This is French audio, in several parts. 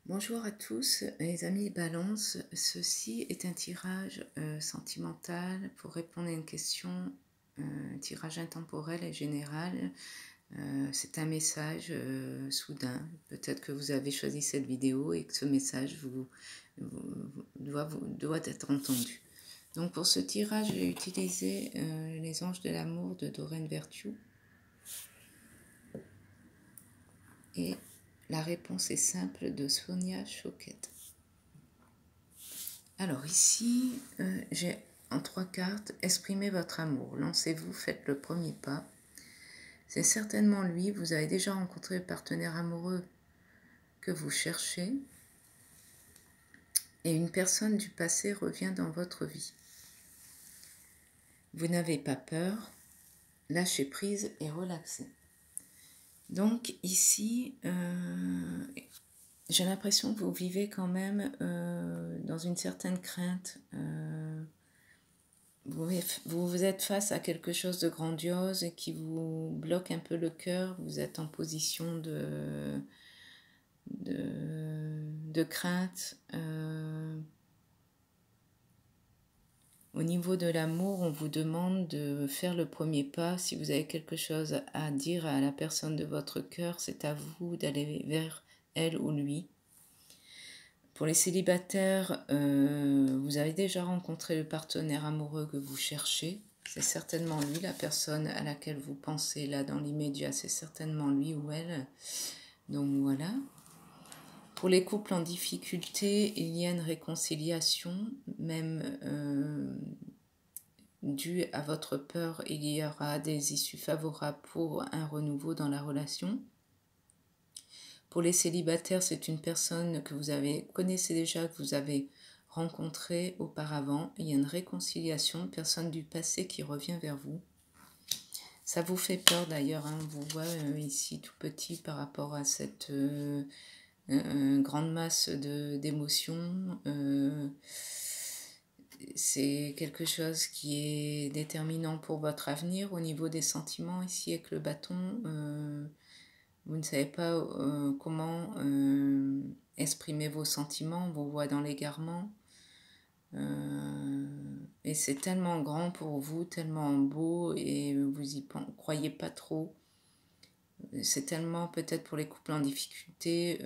Bonjour à tous les amis Balance, ceci est un tirage sentimental pour répondre à une question, un tirage intemporel et général. C'est un message soudain, peut-être que vous avez choisi cette vidéo et que ce message doit être entendu. Donc pour ce tirage, j'ai utilisé les anges de l'amour de Doreen Virtue et la réponse est simple de Sonia Choquette. Alors ici, j'ai en 3 cartes, exprimez votre amour, lancez-vous, faites le premier pas. C'est certainement lui, vous avez déjà rencontré le partenaire amoureux que vous cherchez et une personne du passé revient dans votre vie. Vous n'avez pas peur, lâchez prise et relaxez. Donc ici, j'ai l'impression que vous vivez quand même dans une certaine crainte. Vous êtes face à quelque chose de grandiose et qui vous bloque un peu le cœur. Vous êtes en position de crainte. Au niveau de l'amour, on vous demande de faire le premier pas. Si vous avez quelque chose à dire à la personne de votre cœur, c'est à vous d'aller vers elle ou lui. Pour les célibataires, vous avez déjà rencontré le partenaire amoureux que vous cherchez. C'est certainement lui, la personne à laquelle vous pensez là dans l'immédiat, c'est certainement lui ou elle. Donc voilà. Pour les couples en difficulté, il y a une réconciliation, même due à votre peur, il y aura des issues favorables pour un renouveau dans la relation. Pour les célibataires, c'est une personne que vous connaissez déjà, que vous avez rencontrée auparavant. Il y a une réconciliation, une personne du passé qui revient vers vous. Ça vous fait peur d'ailleurs, hein, on vous voit ici tout petit par rapport à cette grande masse d'émotions. C'est quelque chose qui est déterminant pour votre avenir au niveau des sentiments ici avec le bâton. Vous ne savez pas comment exprimer vos sentiments, on vous voit dans l'égarement. Et c'est tellement grand pour vous, tellement beau, et vous y croyez pas trop. C'est tellement, peut-être pour les couples en difficulté,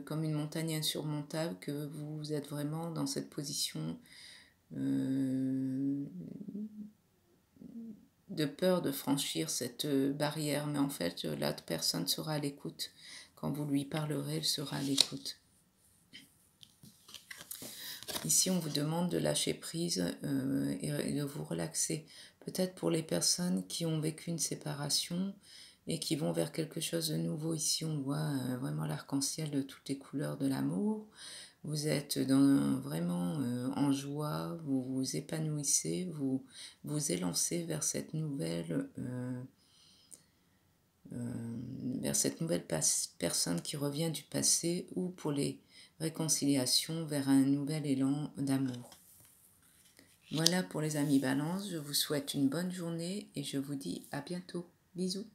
comme une montagne insurmontable, que vous êtes vraiment dans cette position de peur de franchir cette barrière. Mais en fait, l'autre personne sera à l'écoute. Quand vous lui parlerez, elle sera à l'écoute. Ici, on vous demande de lâcher prise et de vous relaxer. Peut-être pour les personnes qui ont vécu une séparation et qui vont vers quelque chose de nouveau. Ici, on voit vraiment l'arc-en-ciel de toutes les couleurs de l'amour. Vous êtes vraiment en joie, vous vous épanouissez, vous vous élancez vers cette nouvelle personne qui revient du passé, ou pour les réconciliations vers un nouvel élan d'amour. Voilà pour les amis Balance, je vous souhaite une bonne journée et je vous dis à bientôt. Bisous.